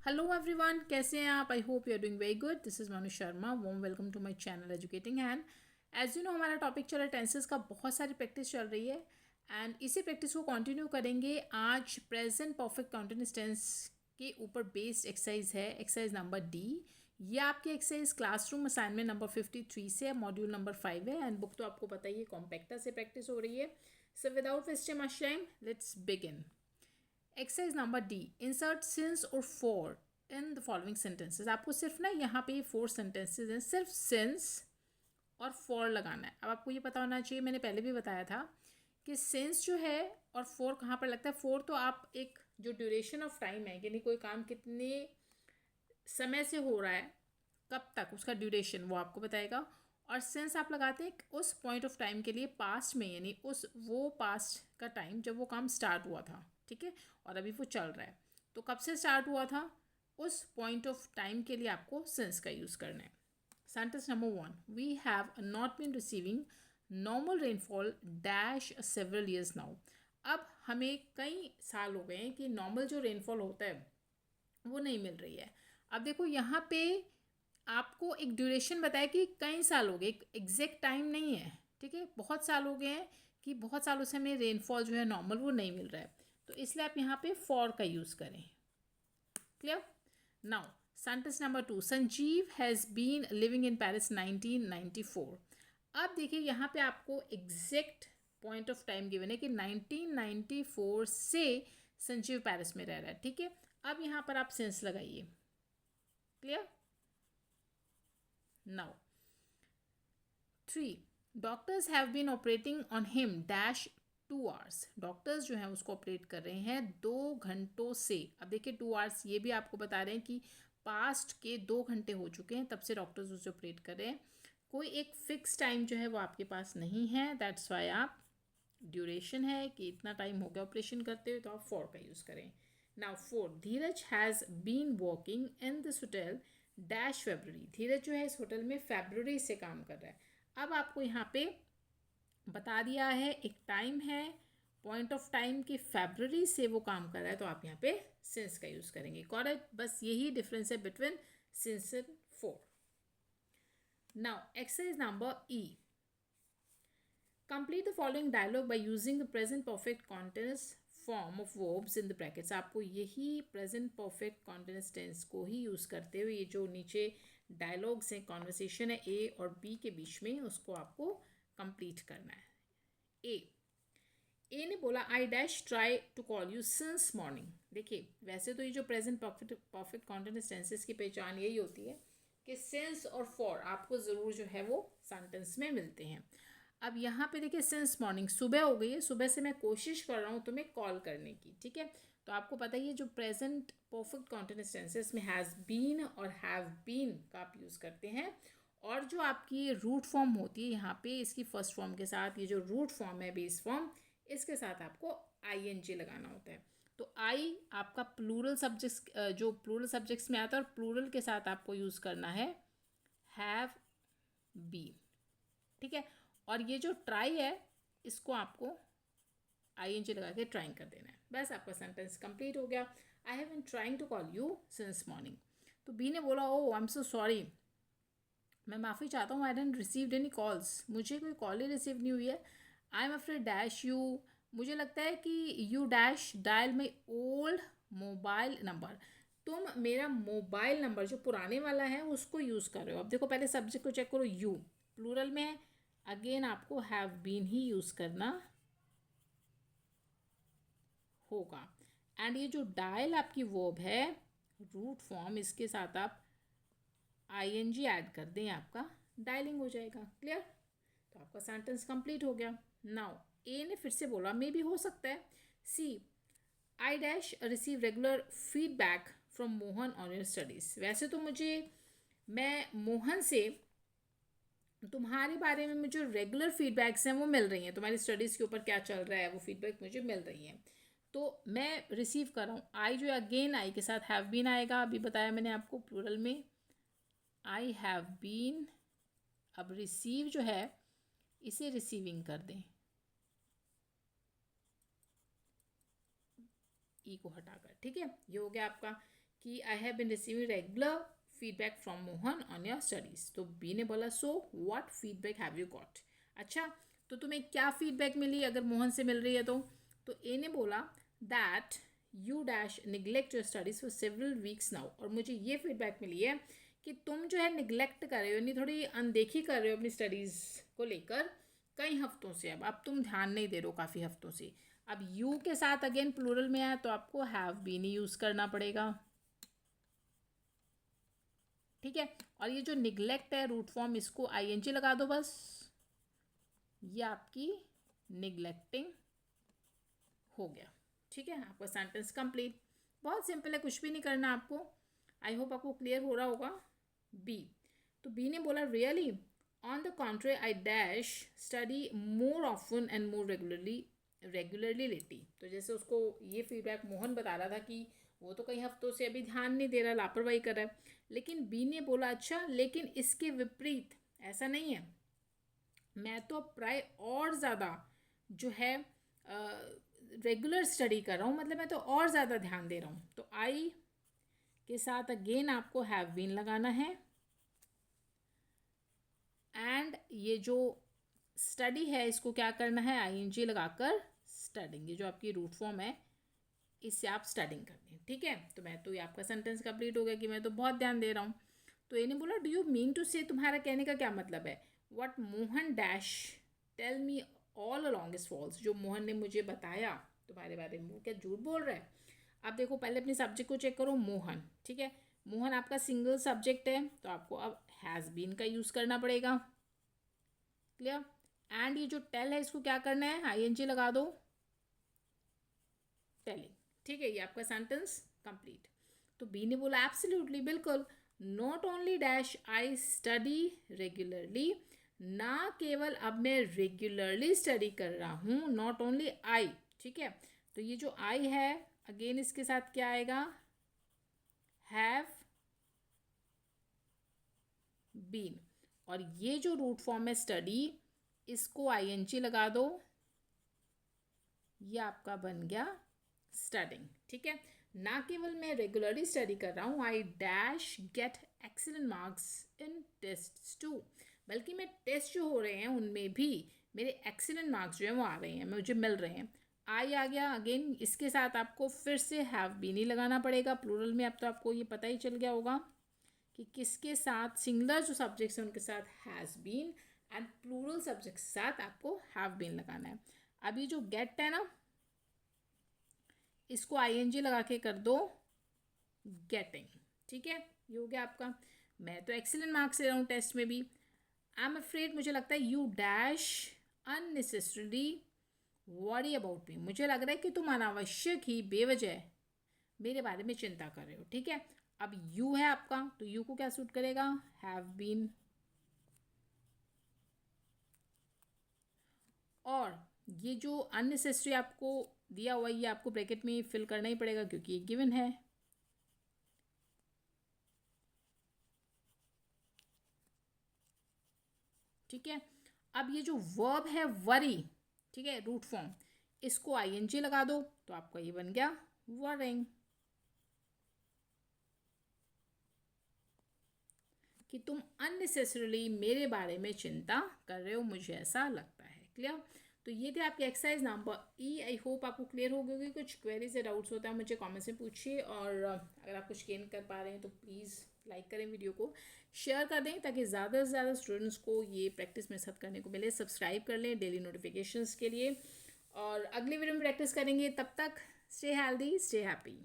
Hello everyone, कैसे हैं आप? I hope you are doing very good. This is Manu Sharma. Warm welcome to my channel educating hand. As you know, हमारा topic चल रहा है tenses का। बहुत सारी प्रैक्टिस चल रही है एंड इसी प्रैक्टिस को कंटिन्यू करेंगे। आज प्रेजेंट परफेक्ट कंटिन्यूअस टेंस के ऊपर बेस्ड एक्सरसाइज है, एक्सरसाइज नंबर डी। ये आपकी एक्सरसाइज क्लासरूम असाइनमेंट नंबर 53 से है, मॉड्यूल नंबर 5 है एंड बुक तो आपको पता ही है, कॉम्पैक्टा से प्रैक्टिस हो रही है। So without wasting much time, let's begin. Exercise number D, insert since और for in the following sentences. आपको सिर्फ ना यहाँ पे 4 सेंटेंसेस हैं, सिर्फ सिंस और फॉर लगाना है। अब आपको ये पता होना चाहिए, मैंने पहले भी बताया था कि सिंस जो है और फॉर कहाँ पर लगता है। फॉर तो आप एक जो ड्यूरेशन ऑफ टाइम है, यानी कोई काम कितने समय से हो रहा है, कब तक, उसका ड्यूरेशन वो आपको बताएगा। और सिंस आप लगाते हैं उस पॉइंट ऑफ टाइम के लिए पास्ट में, यानी वो पास्ट का टाइम जब वो काम स्टार्ट हुआ था, ठीक है, और अभी वो चल रहा है। तो कब से स्टार्ट हुआ था, उस पॉइंट ऑफ टाइम के लिए आपको सिंस का यूज़ करना है। Sentence number 1, we have not been receiving normal rainfall dash several years now. अब हमें कई साल हो गए हैं कि नॉर्मल जो रेनफॉल होता है वो नहीं मिल रही है। अब देखो यहाँ पे आपको एक ड्यूरेशन बताया कि कई साल हो गए, एक एग्जैक्ट टाइम नहीं है, ठीक है। बहुत साल हो गए हैं कि बहुत सालों से हमें रेनफॉल जो है नॉर्मल वो नहीं मिल रहा है, तो इसलिए आप यहाँ पे फॉर का यूज़ करें। Clear? Now sentence number 2, Sanjeev has been living in Paris 1994। अब देखिए यहाँ पे आपको exact point of time given है कि 1994 से संजीव पेरिस में रह रहा है, ठीक है। अब यहाँ पर आप सेंस लगाइए। Clear? Now 3, doctors have been operating on him dash 2 hours. Doctors जो हैं उसको ऑपरेट कर रहे हैं 2 घंटों से। अब देखिए 2 आवर्स ये भी आपको बता रहे हैं कि पास्ट के 2 घंटे हो चुके हैं तब से डॉक्टर्स उसे ऑपरेट कर रहे हैं। कोई एक फिक्स टाइम जो है वो आपके पास नहीं है, दैट्स वाई आप ड्यूरेशन है कि इतना टाइम हो गया ऑपरेशन करते हुए, तो आप फॉर का यूज़ करें। Now 4, Dheeraj has been working in this hotel dash February. Dheeraj जो है इस होटल में फेबररी से काम कर रहा है। अब आपको यहाँ पे बता दिया है, एक टाइम है, पॉइंट ऑफ टाइम की फेबररी से वो काम कर रहा है, तो आप यहाँ पे सिंस का यूज़ करेंगे। करेक्ट? बस यही डिफरेंस है between since and for. Now exercise number E, complete the following dialogue by using the present perfect continuous form of verbs in the brackets. आपको यही प्रेजेंट परफेक्ट कॉन्टिन्यूस टेंस को ही use करते हुए ये जो नीचे डायलॉग्स हैं, कॉन्वर्सेशन है ए और बी के बीच में, उसको आपको कंप्लीट करना है। ए ने बोला I dash try to call you since morning. देखिए वैसे तो ये जो प्रेजेंट परफेक्ट कॉन्टिन्यूस टेंसेस की पहचान यही होती है कि सिंस और फॉर आपको ज़रूर जो है वो सेंटेंस में मिलते हैं। अब यहाँ पे देखिए सिंस मॉर्निंग, सुबह हो गई है, सुबह से मैं कोशिश कर रहा हूँ तुम्हें कॉल करने की, ठीक है। तो आपको पता ही है जो प्रेजेंट परफेक्ट कॉन्टिन्यूस टेंसेस में हैज़ बीन और हैव बीन का आप यूज़ करते हैं। और जो आपकी रूट फॉर्म होती है यहाँ पे, इसकी फर्स्ट फॉर्म के साथ ये जो रूट फॉर्म है, बेस फॉर्म, इसके साथ आपको ING लगाना होता है। तो आई आपका प्लूरल सब्जेक्ट्स, जो प्लूरल सब्जेक्ट्स में आता है, और प्लूरल के साथ आपको यूज़ करना है हैव बीन, ठीक है। और ये जो ट्राई है इसको आपको ING लगा के ट्राइंग कर देना है, बस आपका सेंटेंस कंप्लीट हो गया। I have been trying to call you since morning. तो बी ने बोला ओ आई एम सो सॉरी, मैं माफ़ी चाहता हूँ, आई डेंट रिसीव्ड एनी कॉल्स, मुझे कोई कॉल ही रिसीव नहीं हुई है। I am afraid dash you, मुझे लगता है कि you dash dial my old mobile number, तुम मेरा मोबाइल नंबर जो पुराने वाला है उसको यूज़ कर रहे हो। अब देखो पहले सब्जेक्ट को चेक करो, यू प्लूरल में है, अगेन आपको हैव बीन ही यूज़ करना होगा। एंड ये जो डायल आपकी वर्ब है रूट फॉर्म, इसके साथ आप ING ऐड कर दें, आपका डायलिंग हो जाएगा। क्लियर? तो आपका सेंटेंस कंप्लीट हो गया। नाउ ए ने फिर से बोला मे भी हो सकता है। C I dash receive regular feedback from Mohan on your studies. वैसे तो मैं मोहन से तुम्हारे बारे में मुझे रेगुलर फीडबैक्स हैं वो मिल रही हैं, तुम्हारी स्टडीज़ के ऊपर क्या चल रहा है वो फीडबैक मुझे मिल रही हैं, तो मैं रिसीव कर रहा हूँ। आई जो अगेन आई के साथ हैव बीन आएगा, अभी बताया मैंने आपको प्लूरल में आई हैव बीन। अब रिसीव जो है इसे रिसीविंग कर दें, ई को हटाकर, ठीक है। ये हो गया आपका कि I have been receiving regular feedback from Mohan on your studies. तो बी ने बोला so what feedback have you got. अच्छा, तो तुम्हें क्या फीडबैक मिली अगर मोहन से मिल रही है तो ए ने बोला that you dash neglect your studies for several weeks now. और मुझे ये फीडबैक मिली है कि तुम जो है निगलेक्ट कर रहे हो, यानी थोड़ी अनदेखी कर रहे हो अपनी स्टडीज़ को लेकर कई हफ्तों से। अब तुम ध्यान नहीं दे रहे हो काफ़ी हफ्तों से। अब यू के साथ अगेन प्लूरल में आया तो आपको हैव बीन ही यूज़ करना पड़ेगा, ठीक है। और ये जो निगलेक्ट है रूट फॉर्म, इसको आईएनजी लगा दो बस, ये आपकी निगलेक्टिंग हो गया, ठीक है। आपका सेंटेंस कंप्लीट। बहुत सिंपल है, कुछ भी नहीं करना आपको। आई होप आपको क्लियर हो रहा होगा। बी, तो बी ने बोला really on the contrary I dash study more often and more regularly lately. तो जैसे उसको ये फीडबैक मोहन बता रहा था कि वो तो कई हफ्तों से अभी ध्यान नहीं दे रहा, लापरवाही कर रहा है, लेकिन बी ने बोला अच्छा लेकिन इसके विपरीत ऐसा नहीं है, मैं तो प्राय और ज़्यादा जो है रेगुलर स्टडी कर रहा हूँ, मतलब मैं तो और ज़्यादा ध्यान दे रहा हूँ। तो आई के साथ अगेन आपको हैव बीन लगाना है, एंड ये जो स्टडी है इसको क्या करना है, आईएनजी लगाकर स्टडिंग, ये जो आपकी रूट फॉर्म है इससे आप स्टडिंग करनी है, ठीक है। तो मैं तो ये आपका सेंटेंस कंप्लीट हो गया कि मैं तो बहुत ध्यान दे रहा हूँ। तो ये ने बोला डू यू मीन टू से, तुम्हारा कहने का क्या मतलब है, what Mohan dash tell me all along is false. जो मोहन ने मुझे बताया तुम्हारे बारे में वो क्या झूठ बोल रहा है। अब देखो पहले अपने सब्जेक्ट को चेक करो, मोहन, ठीक है। मोहन आपका सिंगल सब्जेक्ट है तो आपको अब हैज़ बीन का यूज़ करना पड़ेगा, क्लियर। एंड ये जो टेल है इसको क्या करना है, आईएनजी लगा दो, टेलिंग, ठीक है। ये आपका सेंटेंस कंप्लीट। तो बी ने बोला एब्सोल्युटली, बिल्कुल, not only dash I study regularly, ना केवल अब मैं रेगुलरली स्टडी कर रहा हूँ, नॉट ओनली आई, ठीक है। तो ये जो आई है अगेन इसके साथ क्या आएगा, हैव बीन। और ये जो रूट फॉर्म है स्टडी, इसको आईएनजी लगा दो, ये आपका बन गया स्टडिंग, ठीक है। ना केवल मैं रेगुलरली स्टडी कर रहा हूँ, I dash get excellent marks in test too, बल्कि मैं टेस्ट जो हो रहे हैं उनमें भी मेरे एक्सीलेंट मार्क्स जो हैं वो आ रहे हैं, मुझे मिल रहे हैं। आई आ गया अगेन, इसके साथ आपको फिर से हैव बीन ही लगाना पड़ेगा प्लूरल में। अब तो आपको ये पता ही चल गया होगा कि किसके साथ सिंगुलर जो सब्जेक्ट्स हैं उनके साथ has been, and plural subject के साथ आपको हैव बीन लगाना है। अब ये जो गेट है ना, इसको आईएनजी लगा के कर दो गेटिंग, ठीक है। ये हो गया आपका। मैं तो एक्सीलेंट मार्क्स ले रहा हूँ टेस्ट में भी। आई एम अफ्रेड, मुझे लगता है you dash unnecessarily worry about me, मुझे लग रहा है कि तुम अनावश्यक ही बेवजह मेरे बारे में चिंता कर रहे हो, ठीक है। अब यू है आपका, तो यू को क्या सूट करेगा, हैव बीन। और ये जो अननेसेसरी आपको दिया हुआ ये आपको ब्रैकेट में फिल करना ही पड़ेगा क्योंकि ये गिवन है, ठीक है। अब ये जो वर्ब है वरी, ठीक है, रूट फॉर्म, इसको आईएनजी लगा दो तो आपका ये बन गया वरिंग, कि तुम अननेसेसरीली मेरे बारे में चिंता कर रहे हो, मुझे ऐसा लगता है, क्लियर। तो ये थे आपके exercise number E. I hope आपको क्लियर हो गई होगी। कुछ क्वेरीज या डाउट्स होता है मुझे कमेंट्स में पूछिए, और अगर आप कुछ गेन कर पा रहे हैं तो प्लीज़ लाइक करें, वीडियो को शेयर कर दें ताकि ज़्यादा से ज़्यादा स्टूडेंट्स को ये प्रैक्टिस मेरे साथ करने को मिले। सब्सक्राइब कर लें डेली नोटिफिकेशंस के लिए, और अगली वीडियो में प्रैक्टिस करेंगे। तब तक स्टे हेल्दी, स्टे हैप्पी।